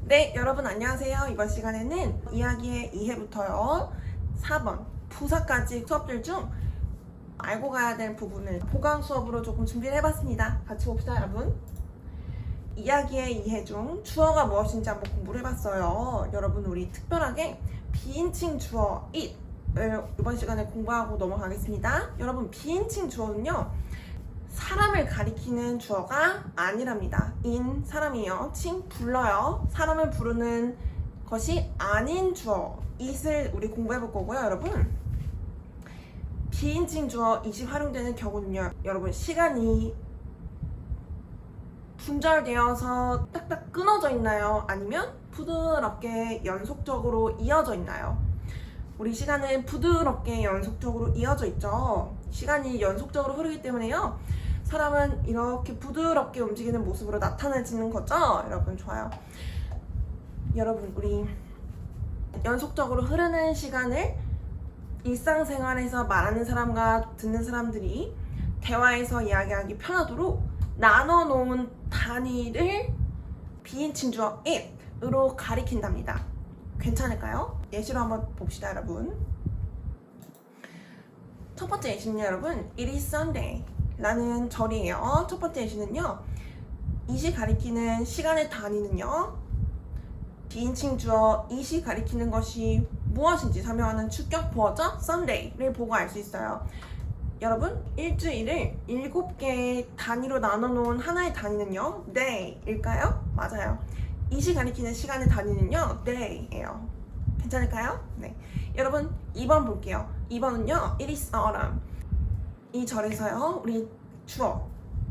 네, 여러분 안녕하세요. 이번 시간에는 이야기의 2회부터요 4번 부사까지 수업들 중 알고 가야 될 부분을 보강 수업으로 조금 준비를 해봤습니다. 같이 봅시다, 여러분. 이야기의 2회 중 주어가 무엇인지 한번 공부를 해봤어요. 여러분, 우리 특별하게 비인칭 주어 it을 이번 시간에 공부하고 넘어가겠습니다. 여러분, 비인칭 주어는요 사람을 가리키는 주어가 아니랍니다. in 사람이요, 칭 불러요. 사람을 부르는 것이 아닌 주어 it을 우리 공부해 볼 거고요. 여러분, 비인칭 주어 it이 활용되는 경우는요, 여러분, 시간이 분절되어서 딱딱 끊어져 있나요? 아니면 부드럽게 연속적으로 이어져 있나요? 우리 시간은 부드럽게 연속적으로 이어져 있죠. 시간이 연속적으로 흐르기 때문에요, 사람은 이렇게 부드럽게 움직이는 모습으로 나타내지는 거죠. 여러분, 좋아요. 여러분, 우리 연속적으로 흐르는 시간을 일상생활에서 말하는 사람과 듣는 사람들이 대화에서 이야기하기 편하도록 나눠 놓은 단위를 비인칭 주어 it으로 가리킨답니다. 괜찮을까요? 예시로 한번 봅시다, 여러분. 첫 번째 예시는요, 여러분, It is Sunday 라는 절이에요. 첫 번째 예시는요, it이 가리키는 시간의 단위는요, 비인칭 주어 it이 가리키는 것이 무엇인지 설명하는 주격 보어죠, Sunday를 보고 알 수 있어요. 여러분, 일주일을 7개의 단위로 나눠 놓은 하나의 단위는요, day일까요? 맞아요. it이 가리키는 시간의 단위는요, day예요. 괜찮을까요? 네. 여러분, 2번 볼게요. 2번은요, It is autumn. 이 절에서요, 우리 주어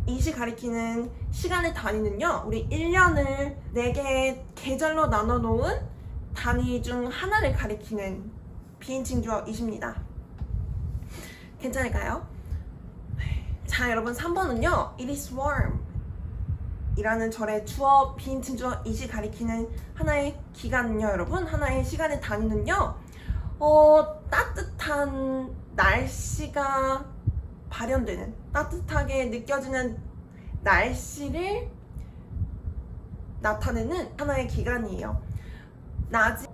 it이 가리키는 시간의 단위는요, 우리 1년을 4개의 계절로 나눠 놓은 단위 중 하나를 가리키는 비인칭 주어 it입니다. 괜찮을까요? 자, 여러분, 3번은요, It is warm 이라는 절의 주어 비인칭 주어 it이 가리키는 하나의 기간은요, 여러분, 하나의 시간의 단위는요, 따뜻한 날씨가 발현되는, 따뜻하게 느껴지는 날씨를 나타내는 하나의 기간이에요.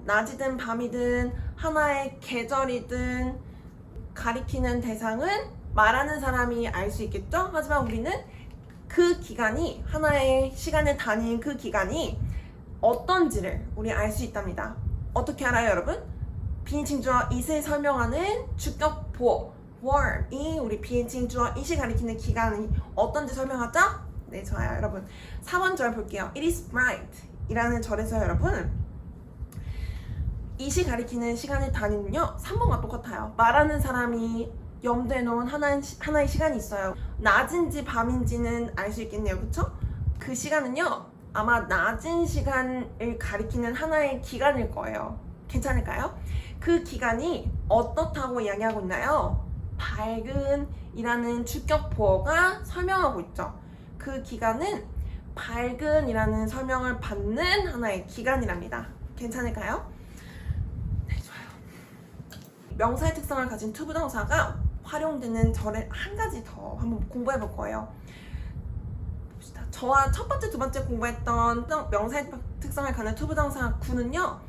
낮이든 밤이든 하나의 계절이든 가리키는 대상은 말하는 사람이 알 수 있겠죠? 하지만 우리는 그 기간이, 하나의 시간의 단위인 그 기간이 어떤지를 우리 알 수 있답니다. 어떻게 알아요, 여러분? 비인칭 주어 it을 설명하는 주격 보어 warm이 우리 비인칭 주어 it이 가리키는 기간이 어떤지 설명하죠? 네, 좋아요. 여러분, 4번 절 볼게요. It is bright 이라는 절에서 여러분, it이 가리키는 시간의 단위는요, 3번과 똑같아요. 말하는 사람이 염두에 놓은 하나의 시간이 있어요. 낮인지 밤인지는 알 수 있겠네요. 그쵸? 그 시간은요, 아마 낮은 시간을 가리키는 하나의 기간일 거예요. 괜찮을까요? 그 기간이 어떻다고 이야기하고 있나요? 밝은 이라는 주격 보어가 설명하고 있죠. 그 기간은 밝은 이라는 설명을 받는 하나의 기간이랍니다. 괜찮을까요? 네, 좋아요. 명사의 특성을 가진 투부정사가 활용되는 절에 한 가지 더 한번 공부해 볼 거예요. 봅시다. 저와 첫 번째, 두 번째 공부했던 명사의 특성을 가진 투부정사 구는요,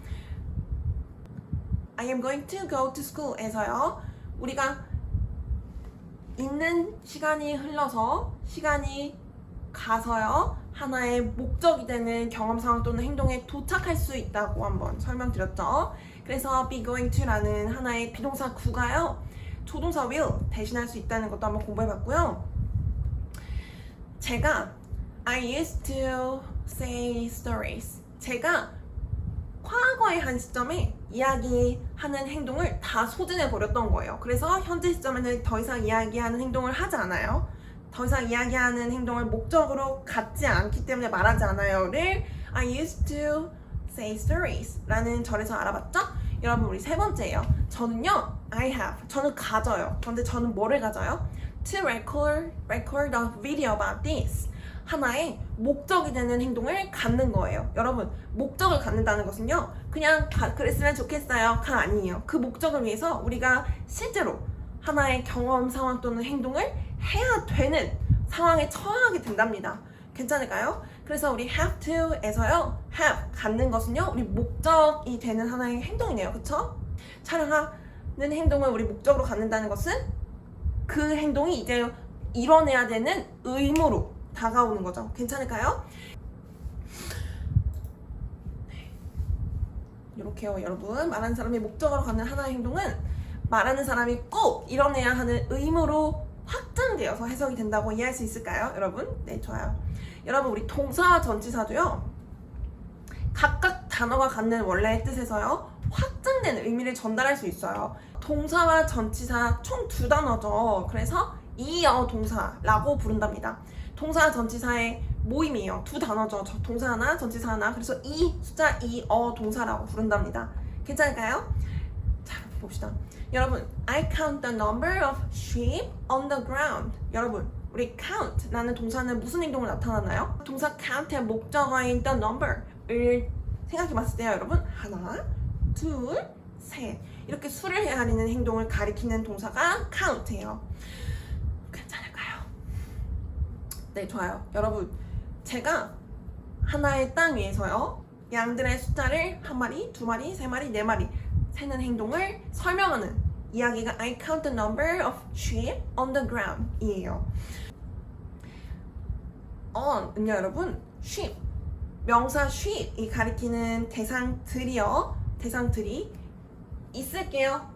I am going to go to school 에서요, 우리가 있는 시간이 흘러서 시간이 가서요, 하나의 목적이 되는 경험 상황 또는 행동에 도착할 수 있다고 한번 설명드렸죠. 그래서 be going to라는 하나의 비동사 구가요, 조동사 will 대신할 수 있다는 것도 한번 공부해봤고요. 제가 I used to say stories, 제가 과거의 한 시점에 이야기하는 행동을 다 소진해 버렸던 거예요. 그래서 현재 시점에는 더 이상 이야기하는 행동을 하지 않아요. 더 이상 이야기하는 행동을 목적으로 갖지 않기 때문에 말하지 않아요를 I used to say stories 라는 절에서 알아봤죠? 여러분, 우리 세 번째예요. 저는요, I have, 저는 가져요. 그런데 저는 뭐를 가져요? To record a video about this, 하나의 목적이 되는 행동을 갖는 거예요. 여러분, 목적을 갖는다는 것은요, 그냥 그랬으면 좋겠어요가 아니에요. 그 목적을 위해서 우리가 실제로 하나의 경험 상황 또는 행동을 해야 되는 상황에 처하게 된답니다. 괜찮을까요? 그래서 우리 have to에서요, have 갖는 것은요, 우리 목적이 되는 하나의 행동이네요. 그쵸? 촬영하는 행동을 우리 목적으로 갖는다는 것은 그 행동이 이제 이뤄내야 되는 의무로 다가오는 거죠. 괜찮을까요? 이렇게요, 여러분. 말하는 사람이 목적으로 갖는 하나의 행동은 말하는 사람이 꼭 이뤄내야 하는 의무로 확장되어서 해석이 된다고 이해할 수 있을까요, 여러분? 네, 좋아요. 여러분, 우리 동사와 전치사도요, 각각 단어가 갖는 원래의 뜻에서요, 확장된 의미를 전달할 수 있어요. 동사와 전치사 총 2단어죠. 그래서 이어 동사라고 부른답니다. 동사와 전치사의 모임이에요. 2단어죠. 동사 하나, 전치사 하나. 그래서 이 숫자 이어 동사라고 부른답니다. 괜찮을까요? 자, 봅시다. 여러분, I count the number of sheep on the ground. 여러분, 우리 count라는 동사는 무슨 행동을 나타나나요? 동사 count의 목적어인 the number을 생각해봤을 때요, 여러분, 하나, 둘, 셋 이렇게 수를 헤아리는 행동을 가리키는 동사가 count예요. 괜찮을까요? 네, 좋아요. 여러분, 제가 하나의 땅 위에서요, 양들의 숫자를 1마리, 2마리, 3마리, 4마리 세는 행동을 설명하는 이야기가 I count the number of sheep on the ground 이에요. on은요, 여러분, sheep, 명사 sheep이 가리키는 대상들이요, 대상들이 있을게요.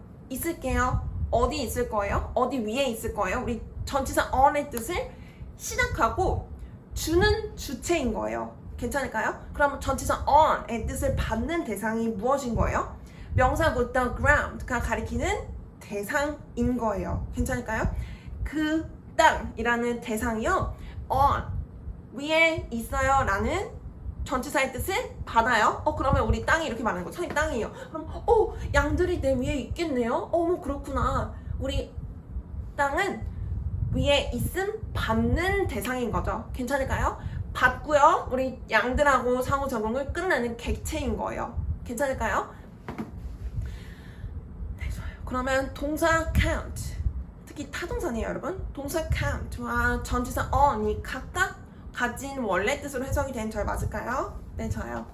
어디 있을 거예요? 어디 위에 있을 거예요? 우리 전치사 on의 뜻을 시작하고 주는 주체인 거예요. 괜찮을까요? 그럼 전치사 on의 뜻을 받는 대상이 무엇인 거예요? 명사 the ground가 가리키는 대상인 거예요. 괜찮을까요? 그 땅이라는 대상이요, on, 위에 있어요 라는 전치사의 뜻을 받아요. 그러면 우리 땅이 이렇게 말하는 거, 선생님 땅이에요. 그럼 양들이 내 위에 있겠네요. 뭐 그렇구나. 우리 땅은 위에 있음 받는 대상인 거죠. 괜찮을까요? 받고요, 우리 양들하고 상호작용을 끝내는 객체인 거예요. 괜찮을까요? 네, 좋아요. 그러면 동사 count, 특히 타동사네요, 여러분. 동사 count와 전치사 on이 각각 가진 원래 뜻으로 해석이 된 절 맞을까요? 네, 좋아요.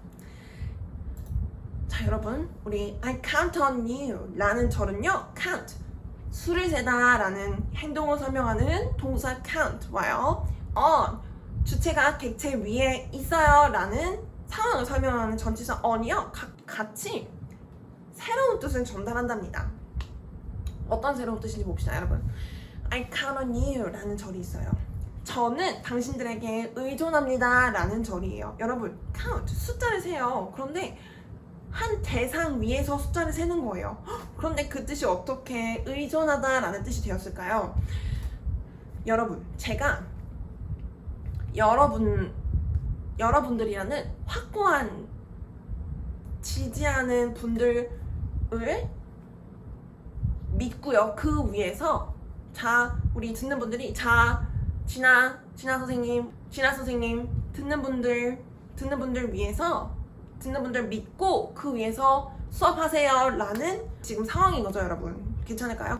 자, 여러분, 우리 I count on you 라는 절은요, count, 수를 세다 라는 행동을 설명하는 동사 count 와요. on, 주체가 객체 위에 있어요 라는 상황을 설명하는 전치사 on이요, 같이 새로운 뜻을 전달한답니다. 어떤 새로운 뜻인지 봅시다, 여러분. I count on you 라는 절이 있어요. 저는 당신들에게 의존합니다 라는 절이에요. 여러분, count, 숫자를 세요. 그런데 한 대상 위에서 숫자를 세는 거예요. 그런데 그 뜻이 어떻게 의존하다 라는 뜻이 되었을까요? 여러분, 제가 여러분들이라는 확고한 지지하는 분들을 믿고요, 그 위에서 우리 듣는 분들이 진아 선생님 듣는 분들 위해서, 듣는 분들 믿고 그 위해서 수업하세요 라는 지금 상황인 거죠, 여러분. 괜찮을까요?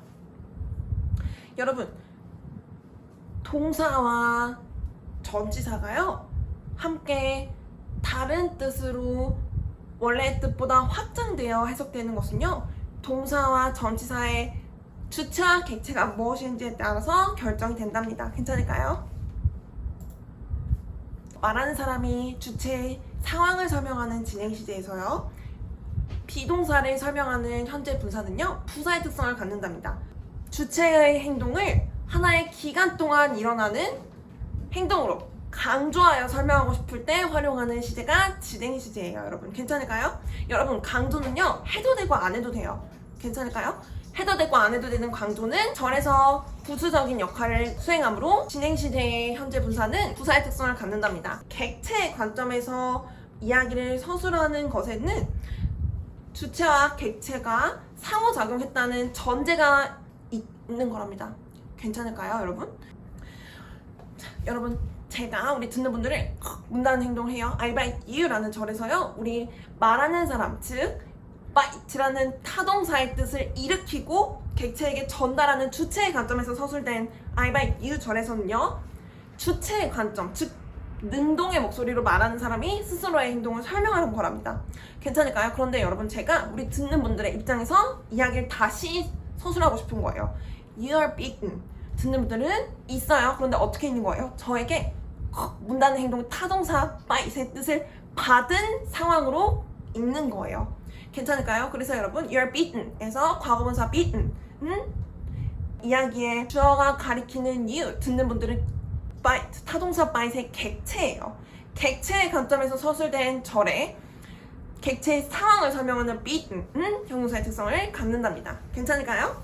여러분, 동사와 전치사가요, 함께 다른 뜻으로 원래의 뜻보다 확장되어 해석되는 것은요, 동사와 전치사의 주체와 객체가 무엇인지에 따라서 결정이 된답니다. 괜찮을까요? 말하는 사람이 주체의 상황을 설명하는 진행시제에서요, 비동사를 설명하는 현재 분사는요, 부사의 특성을 갖는답니다. 주체의 행동을 하나의 기간 동안 일어나는 행동으로 강조하여 설명하고 싶을 때 활용하는 시제가 진행시제예요, 여러분. 괜찮을까요? 여러분, 강조는요, 해도 되고 안 해도 돼요. 괜찮을까요? 해도 되고 안 해도 되는 강조는 절에서 부수적인 역할을 수행하므로 진행시제의 현재 분사는 부사의 특성을 갖는답니다. 객체의 관점에서 이야기를 서술하는 것에는 주체와 객체가 상호작용했다는 전제가 있는 거랍니다. 괜찮을까요, 여러분? 자, 여러분, 제가 우리 듣는 분들을 문다는 행동을 해요. I bite you 라는 절에서요, 우리 말하는 사람, 즉 bite라는 타동사의 뜻을 일으키고 객체에게 전달하는 주체의 관점에서 서술된 I bite you 절에서는요, 주체의 관점, 즉 능동의 목소리로 말하는 사람이 스스로의 행동을 설명하는 거랍니다. 괜찮을까요? 그런데 여러분, 제가 우리 듣는 분들의 입장에서 이야기를 다시 서술하고 싶은 거예요. You are beaten. 듣는 분들은 있어요. 그런데 어떻게 있는 거예요? 저에게 문 닫는 행동 타동사 by의 뜻을 받은 상황으로 있는 거예요. 괜찮을까요? 그래서 여러분, you are beaten에서 과거분사 beaten 이야기의 주어가 가리키는 you, 듣는 분들은 bite, 타동사 bite의 객체예요. 객체의 관점에서 서술된 절에 객체의 상황을 설명하는 beaten 형용사의 특성을 갖는답니다. 괜찮을까요?